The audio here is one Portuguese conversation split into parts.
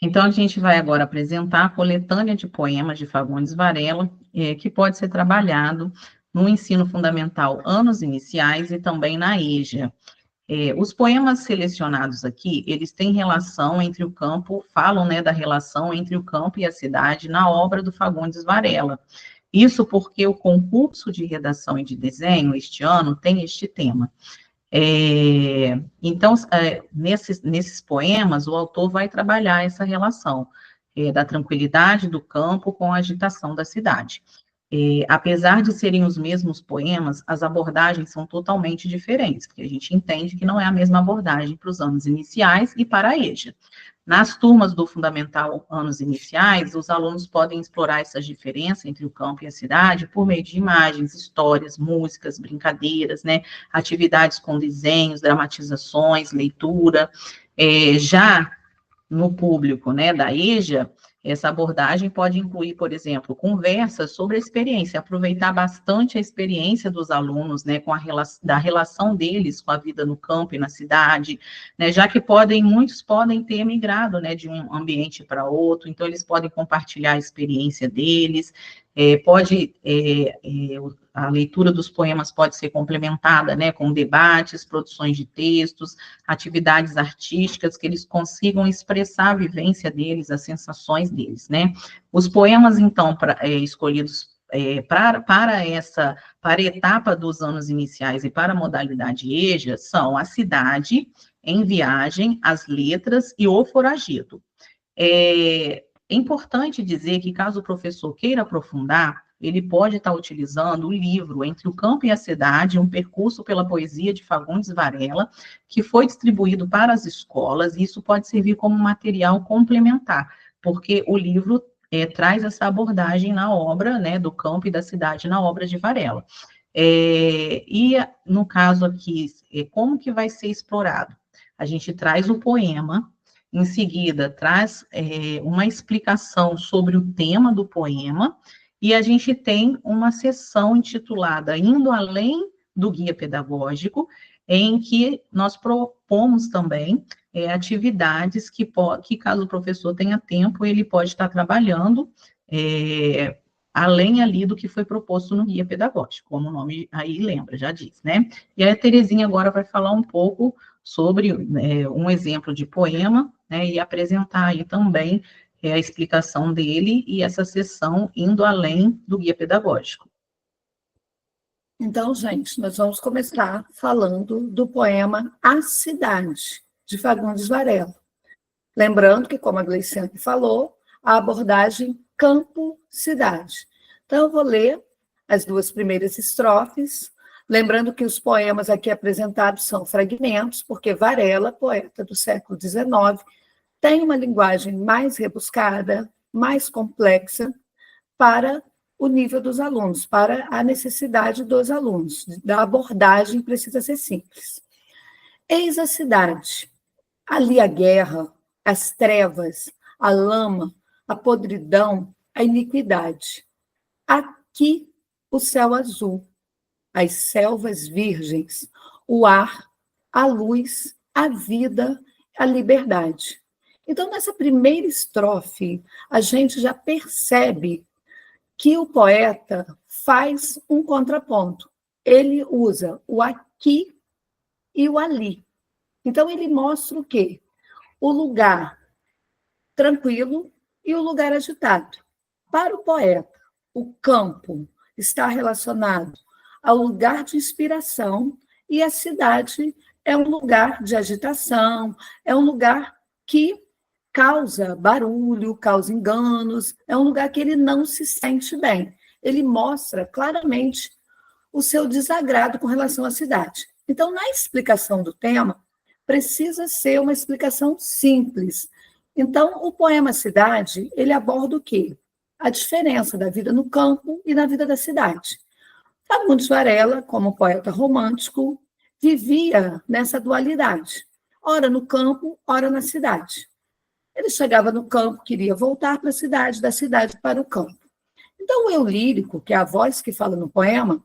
Então, a gente vai agora apresentar a coletânea de poemas de Fagundes Varela, que pode ser trabalhado no ensino fundamental anos iniciais e também na EJA. Os poemas selecionados aqui, eles têm relação entre o campo, falam, né, da relação entre o campo e a cidade na obra do Fagundes Varela. Isso porque o concurso de redação e de desenho este ano tem este tema. Então, nesses poemas, o autor vai trabalhar essa relação da tranquilidade do campo com a agitação da cidade. Apesar de serem os mesmos poemas, as abordagens são totalmente diferentes, porque a gente entende que não é a mesma abordagem para os anos iniciais e para a EJA. Nas turmas do Fundamental Anos Iniciais, os alunos podem explorar essas diferenças entre o campo e a cidade por meio de imagens, histórias, músicas, brincadeiras, né, atividades com desenhos, dramatizações, leitura. Já no público, né, da EJA, essa abordagem pode incluir, por exemplo, conversas sobre a experiência, aproveitar bastante a experiência dos alunos, né, da relação deles com a vida no campo e na cidade, né, já que muitos podem ter migrado, né, de um ambiente para outro, então eles podem compartilhar a experiência deles, a leitura dos poemas pode ser complementada, né, com debates, produções de textos, atividades artísticas, que eles consigam expressar a vivência deles, as sensações deles, né. Os poemas, então, escolhidos para a etapa dos anos iniciais e para a modalidade EJA, são A Cidade, Em Viagem, As Letras e O Foragido. É importante dizer que, caso o professor queira aprofundar, ele pode estar utilizando o livro Entre o Campo e a Cidade, um percurso pela poesia de Fagundes Varela, que foi distribuído para as escolas, e isso pode servir como material complementar, porque o livro traz essa abordagem na obra, né, do campo e da cidade, na obra de Varela. E, no caso aqui, como que vai ser explorado? A gente traz o poema, em seguida, traz uma explicação sobre o tema do poema, e a gente tem uma sessão intitulada Indo Além do Guia Pedagógico, em que nós propomos também atividades que, caso o professor tenha tempo, ele pode estar trabalhando além ali do que foi proposto no guia pedagógico, como o nome aí lembra, já diz, né? E a Terezinha agora vai falar um pouco sobre um exemplo de poema, né, e apresentar aí também a explicação dele e essa sessão indo além do guia pedagógico. Então, gente, nós vamos começar falando do poema A Cidade, de Fagundes Varela. Lembrando que, como a Gleiciane falou, a abordagem campo-cidade. Então, eu vou ler as duas primeiras estrofes, lembrando que os poemas aqui apresentados são fragmentos, porque Varela, poeta do século XIX, tem uma linguagem mais rebuscada, mais complexa, para o nível dos alunos, para a necessidade dos alunos. Da abordagem precisa ser simples. Eis a cidade, ali a guerra, as trevas, a lama, a podridão, a iniquidade. Aqui o céu azul, as selvas virgens, o ar, a luz, a vida, a liberdade. Então, nessa primeira estrofe, a gente já percebe que o poeta faz um contraponto. Ele usa o aqui e o ali. Então, ele mostra o quê? O lugar tranquilo e o lugar agitado. Para o poeta, o campo está relacionado ao lugar de inspiração e a cidade é um lugar de agitação, é um lugar que causa barulho, causa enganos, é um lugar que ele não se sente bem. Ele mostra claramente o seu desagrado com relação à cidade. Então, na explicação do tema, precisa ser uma explicação simples. Então, o poema Cidade, ele aborda o quê? A diferença da vida no campo e na vida da cidade. Fagundes Varela, como poeta romântico, vivia nessa dualidade, ora no campo, ora na cidade. Ele chegava no campo, queria voltar para a cidade, da cidade para o campo. Então, o eu lírico, que é a voz que fala no poema,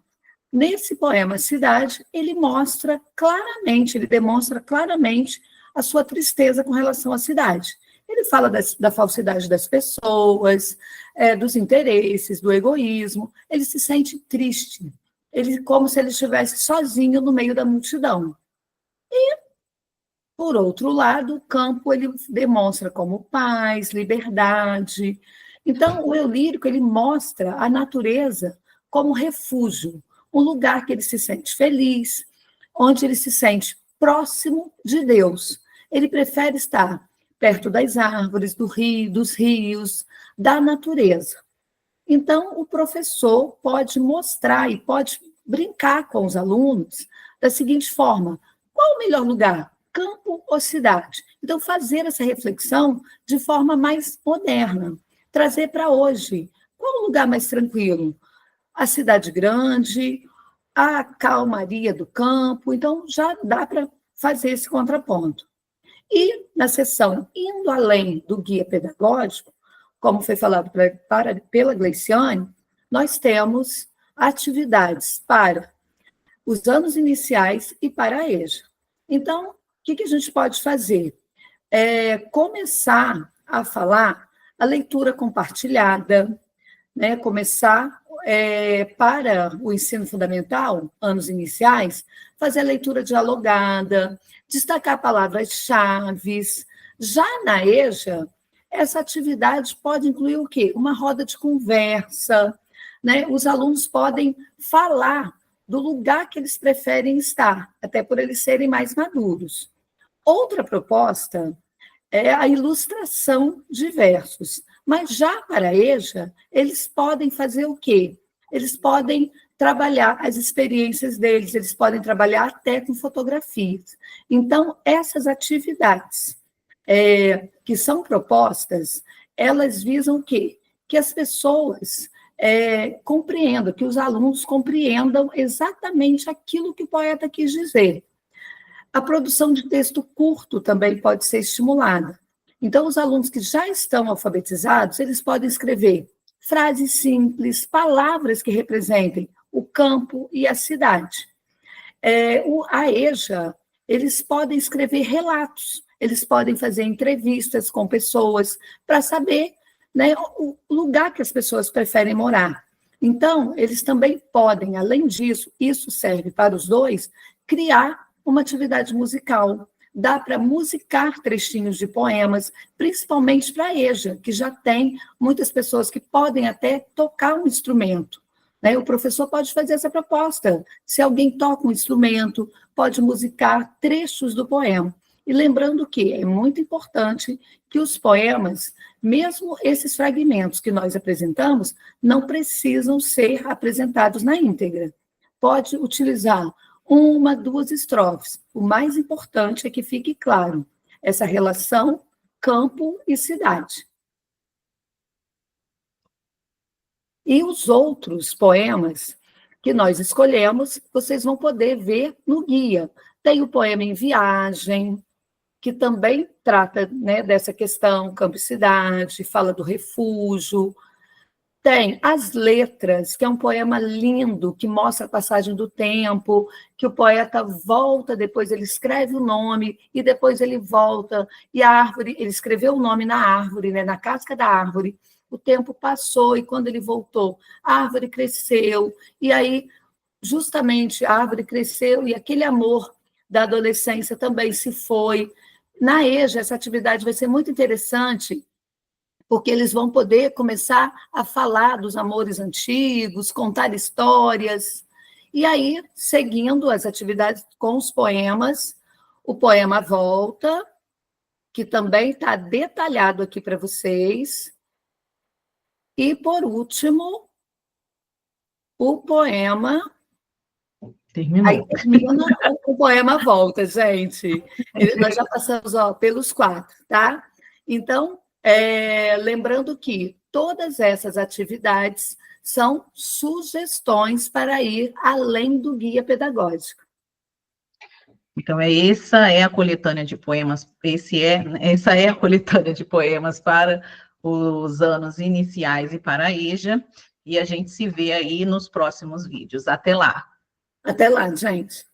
nesse poema Cidade, ele demonstra claramente a sua tristeza com relação à cidade. Ele fala da falsidade das pessoas, dos interesses, do egoísmo. Ele se sente triste, como se ele estivesse sozinho no meio da multidão. E, por outro lado, o campo ele demonstra como paz, liberdade. Então, o eu lírico ele mostra a natureza como refúgio, um lugar que ele se sente feliz, onde ele se sente próximo de Deus. Ele prefere estar perto das árvores, dos rios, da natureza. Então, o professor pode mostrar e pode brincar com os alunos da seguinte forma: qual o melhor lugar, campo ou cidade? Então, fazer essa reflexão de forma mais moderna, trazer para hoje. Qual o lugar mais tranquilo? A cidade grande, a calmaria do campo. Então, já dá para fazer esse contraponto. E, na sessão, indo além do guia pedagógico, como foi falado pela Gleiciane, nós temos atividades para os anos iniciais e para a EJA. Então, o que a gente pode fazer? Começar a falar a leitura compartilhada, né? Começar para o ensino fundamental, anos iniciais, fazer a leitura dialogada, destacar palavras-chave. Já na EJA, essa atividade pode incluir o quê? Uma roda de conversa, né? Os alunos podem falar do lugar que eles preferem estar, até por eles serem mais maduros. Outra proposta é a ilustração de versos. Mas já para a EJA, eles podem fazer o quê? Eles podem trabalhar as experiências deles, eles podem trabalhar até com fotografias. Então, essas atividades que são propostas, elas visam o quê? Que as pessoas compreendam, que os alunos compreendam exatamente aquilo que o poeta quis dizer. A produção de texto curto também pode ser estimulada. Então, os alunos que já estão alfabetizados, eles podem escrever frases simples, palavras que representem o campo e a cidade. A EJA, eles podem escrever relatos, eles podem fazer entrevistas com pessoas para saber, né, o lugar que as pessoas preferem morar. Então, eles também podem, além disso, isso serve para os dois, criar uma atividade musical. Dá para musicar trechinhos de poemas, principalmente para a EJA, que já tem muitas pessoas que podem até tocar um instrumento. Né? O professor pode fazer essa proposta. Se alguém toca um instrumento, pode musicar trechos do poema. E lembrando que é muito importante que os poemas, mesmo esses fragmentos que nós apresentamos, não precisam ser apresentados na íntegra. Pode utilizar 1, 2 estrofes. O mais importante é que fique claro essa relação campo e cidade. E os outros poemas que nós escolhemos, vocês vão poder ver no guia. Tem o poema Em Viagem, que também trata, né, dessa questão campo e cidade, fala do refúgio. Tem As Letras, que é um poema lindo, que mostra a passagem do tempo, que o poeta volta, depois ele escreve o nome, e depois ele volta, e a árvore, ele escreveu o nome na árvore, né, na casca da árvore, o tempo passou, e quando ele voltou, a árvore cresceu, e aí, justamente, a árvore cresceu, e aquele amor da adolescência também se foi. Na EJA, essa atividade vai ser muito interessante, porque eles vão poder começar a falar dos amores antigos, contar histórias. E aí, seguindo as atividades com os poemas, o poema Volta, que também está detalhado aqui para vocês. E, por último, o poema... Terminou. Aí termina o poema Volta, gente. Nós já passamos pelos 4, tá? Então, lembrando que todas essas atividades são sugestões para ir além do guia pedagógico. Então, essa é a coletânea de poemas, essa é a coletânea de poemas para os anos iniciais e para a EJA, e a gente se vê aí nos próximos vídeos. Até lá! Até lá, gente!